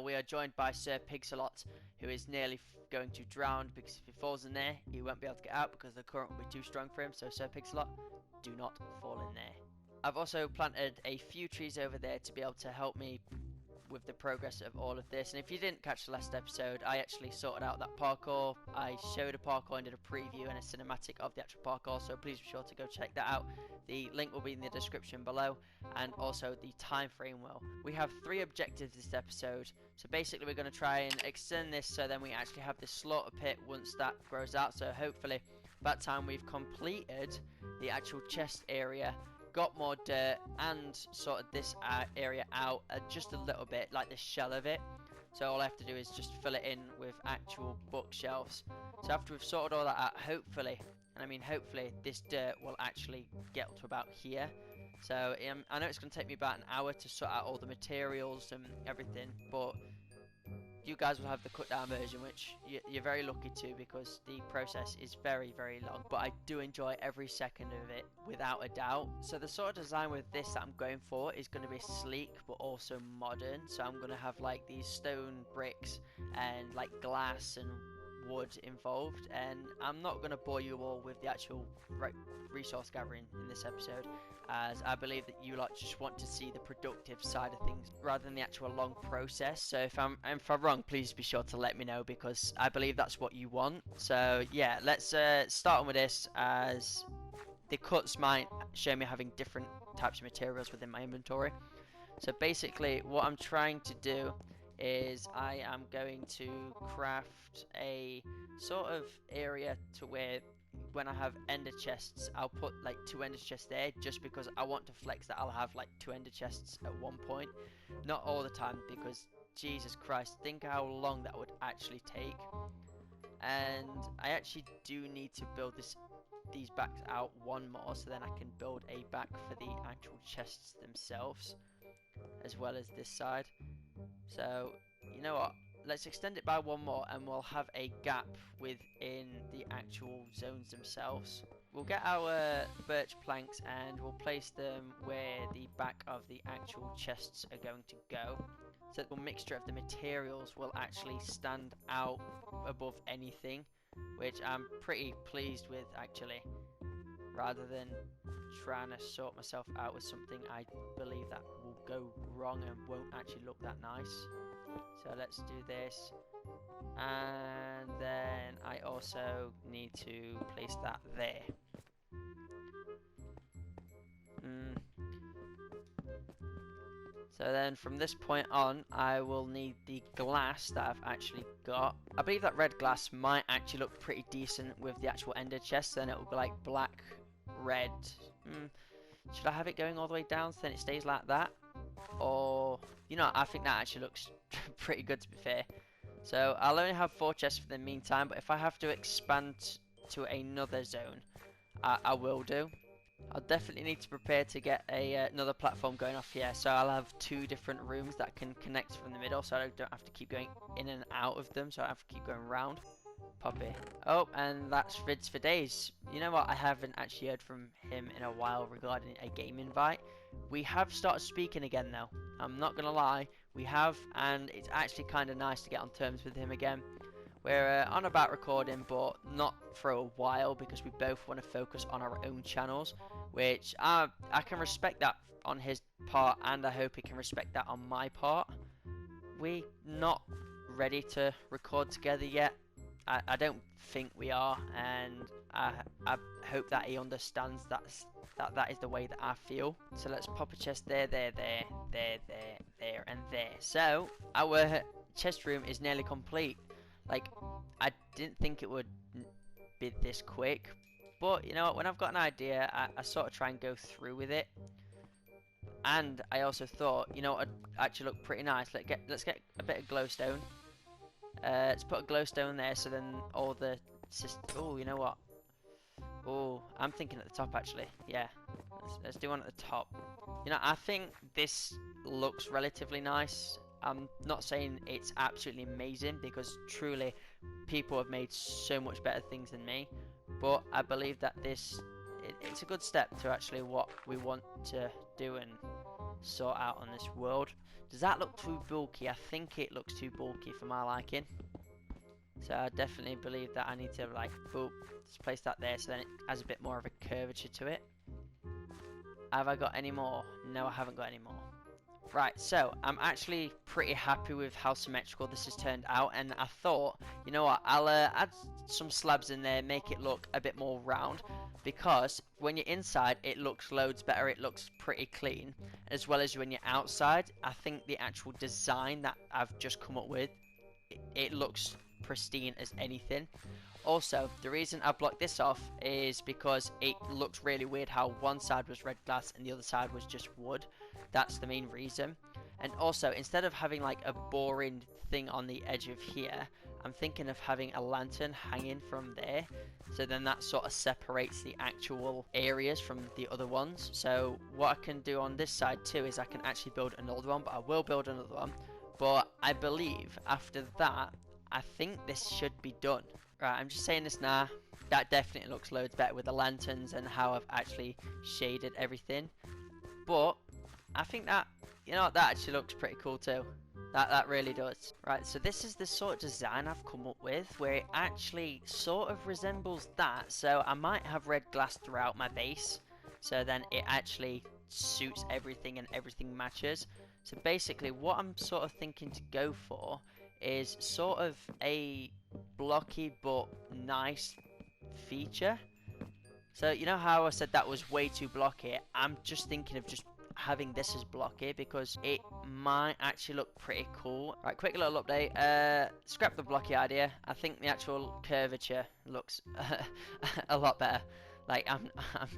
We are joined by Sir Pixelot, who is nearly going to drown because if he falls in there, he won't be able to get out because the current will be too strong for him. So Sir Pixelot, do not fall in there. I've also planted a few trees over there to be able to help me with the progress of all of this. And if you didn't catch the last episode, I actually sorted out that parkour. I showed a parkour and did a preview and a cinematic of the actual parkour, so please be sure to go check that out. The link will be in the description below, and also the time frame will. We have 3 objectives this episode, so basically we're going to try and extend this so then we actually have this slaughter pit once that grows out. So hopefully by that time we've completed the actual chest area, got more dirt, and sorted this area out just a little bit, like the shell of it. So all I have to do is just fill it in with actual bookshelves. So after we've sorted all that out, hopefully, and I mean hopefully, this dirt will actually get to about here. So I know it's going to take me about an hour to sort out all the materials and everything, but you guys will have the cut down version, which you're very lucky to, because the process is very, very long, but I do enjoy every second of it without a doubt. So the sort of design with this that I'm going for is going to be sleek but also modern. So I'm going to have like these stone bricks and like glass and wood involved, and I'm not going to bore you all with the actual resource gathering in this episode, as I believe that you lot just want to see the productive side of things rather than the actual long process. So if I'm wrong, please be sure to let me know, because I believe that's what you want. So yeah, let's start on with this, as the cuts might show me having different types of materials within my inventory. So basically what I'm trying to do is I am going to craft a sort of area to where when I have ender chests, I'll put like 2 ender chests there, just because I want to flex that I'll have like 2 ender chests at one point. Not all the time, because Jesus Christ, think how long that would actually take. And I actually do need to build these backs out one more, so then I can build a back for the actual chests themselves, as well as this side. So you know what, let's extend it by one more and we'll have a gap within the actual zones themselves. We'll get our birch planks and we'll place them where the back of the actual chests are going to go, so that the mixture of the materials will actually stand out above anything, which I'm pretty pleased with actually, rather than trying to sort myself out with something I believe that will go wrong and won't actually look that nice. So let's do this, and then I also need to place that there. So then from this point on, I will need the glass that I've actually got. I believe that red glass might actually look pretty decent with the actual ender chest, then it will be like black, red. Should I have it going all the way down so then it stays like that? Or, you know, I think that actually looks pretty good, to be fair. So I'll only have 4 chests for the meantime, but if I have to expand to another zone, I will do. I'll definitely need to prepare to get another platform going off here, so I'll have 2 different rooms that can connect from the middle, so I don't have to keep going in and out of them, so I have to keep going round. Poppy. Oh, and that's Vids for Days. You know what, I haven't actually heard from him in a while regarding a game invite. We have started speaking again though, I'm not gonna lie, we have, and it's actually kind of nice to get on terms with him again. We're on about recording, but not for a while, because we both want to focus on our own channels, which I can respect that on his part, and I hope he can respect that on my part. We're not ready to record together yet. I don't think we are, and I hope that he understands that is the way that I feel. So let's pop a chest there, and there. So our chest room is nearly complete. Like, I didn't think it would be this quick, but you know what, when I've got an idea, I sort of try and go through with it. And I also thought, you know what, it'd actually look pretty nice. Let's get a bit of glowstone. Let's put a glowstone there, so then all the oh, you know what? Oh, I'm thinking at the top actually. Yeah, let's do one at the top. You know, I think this looks relatively nice. I'm not saying it's absolutely amazing, because truly people have made so much better things than me, but I believe that it's a good step to actually what we want to do, and sort out on this world. Does that look too bulky? I think it looks too bulky for my liking. So I definitely believe that I need to like, boop, just place that there so then it has a bit more of a curvature to it. Have I got any more? No, I haven't got any more. Right, so I'm actually pretty happy with how symmetrical this has turned out, and I thought, you know what, I'll add some slabs in there, make it look a bit more round, because when you're inside it looks loads better, it looks pretty clean, as well as when you're outside. I think the actual design that I've just come up with, it looks pristine as anything. Also, the reason I blocked this off is because it looked really weird how one side was red glass and the other side was just wood. That's the main reason. And also, instead of having like a boring thing on the edge of here, I'm thinking of having a lantern hanging from there. So then that sort of separates the actual areas from the other ones. So what I can do on this side too is I can actually build another one, but I will build another one. But I believe after that, I think this should be done. Right, I'm just saying this now. That definitely looks loads better with the lanterns and how I've actually shaded everything. But I think that, you know what, that actually looks pretty cool too. That really does. Right, so this is the sort of design I've come up with, where it actually sort of resembles that. So I might have red glass throughout my base, so then it actually suits everything and everything matches. So basically what I'm sort of thinking to go for is sort of a blocky but nice feature. So you know how I said that was way too blocky? I'm just thinking of just having this as blocky because it might actually look pretty cool. Right, quick little update. Scrap the blocky idea. I think the actual curvature looks a lot better. Like, I'm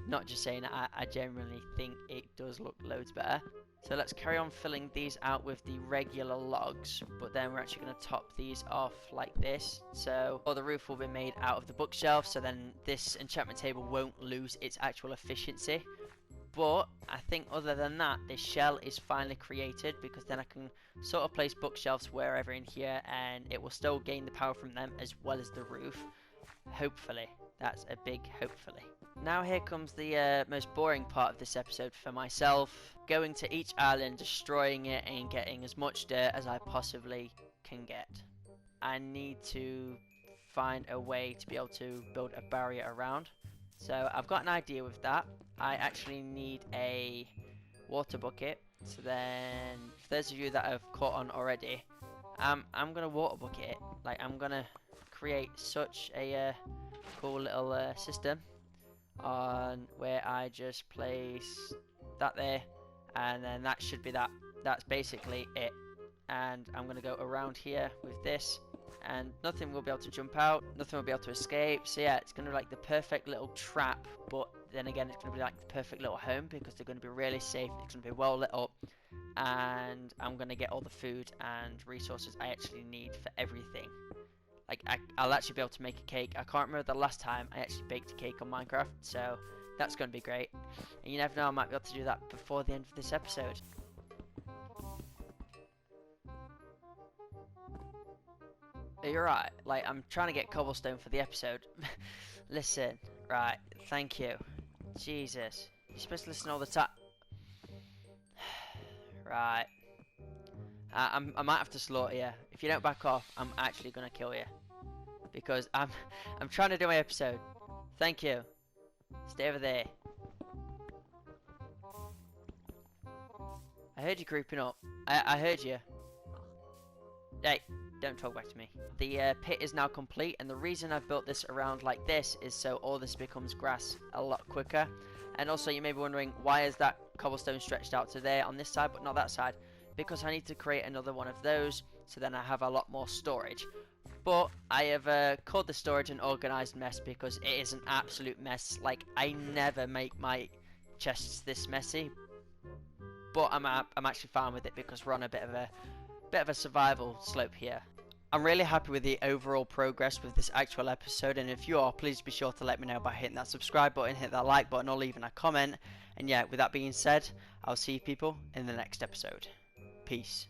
not just saying it, I genuinely think it does look loads better. So let's carry on filling these out with the regular logs, but then we're actually going to top these off like this. So the roof will be made out of the bookshelf, so then this enchantment table won't lose its actual efficiency. But I think other than that, this shell is finally created, because then I can sort of place bookshelves wherever in here and it will still gain the power from them as well as the roof. Hopefully. That's a big hopefully. Now here comes the most boring part of this episode for myself. Going to each island, destroying it and getting as much dirt as I possibly can get. I need to find a way to be able to build a barrier around. So I've got an idea with that. I actually need a water bucket. So then, for those of you that have caught on already, I'm going to water bucket it. Like, I'm going to create such a cool little system on where I just place that there, and then that should be that. That's basically it. And I'm going to go around here with this, and nothing will be able to jump out, nothing will be able to escape. So yeah, it's going to be like the perfect little trap, but then again, it's going to be like the perfect little home because they're going to be really safe. It's going to be well lit up, and I'm going to get all the food and resources I actually need for everything. Like, I'll actually be able to make a cake. I can't remember the last time I actually baked a cake on Minecraft, so that's going to be great. And you never know, I might be able to do that before the end of this episode. Are you right? Like, I'm trying to get cobblestone for the episode. Listen, right, thank you. Jesus. You're supposed to listen all the time. Right. I might have to slaughter you. If you don't back off, I'm actually gonna kill you. Because I'm trying to do my episode. Thank you. Stay over there. I heard you creeping up. I heard you. Hey, don't talk back to me. The pit is now complete, and the reason I've built this around like this is so all this becomes grass a lot quicker. And also, you may be wondering, why is that cobblestone stretched out to there on this side but not that side? Because I need to create another one of those, so then I have a lot more storage. But I have called the storage an organised mess because it is an absolute mess. Like, I never make my chests this messy, but I'm actually fine with it because we're on a bit of a survival slope here. I'm really happy with the overall progress with this actual episode, and if you are, please be sure to let me know by hitting that subscribe button, hit that like button, or leaving a comment. And yeah, with that being said, I'll see you people in the next episode. Peace.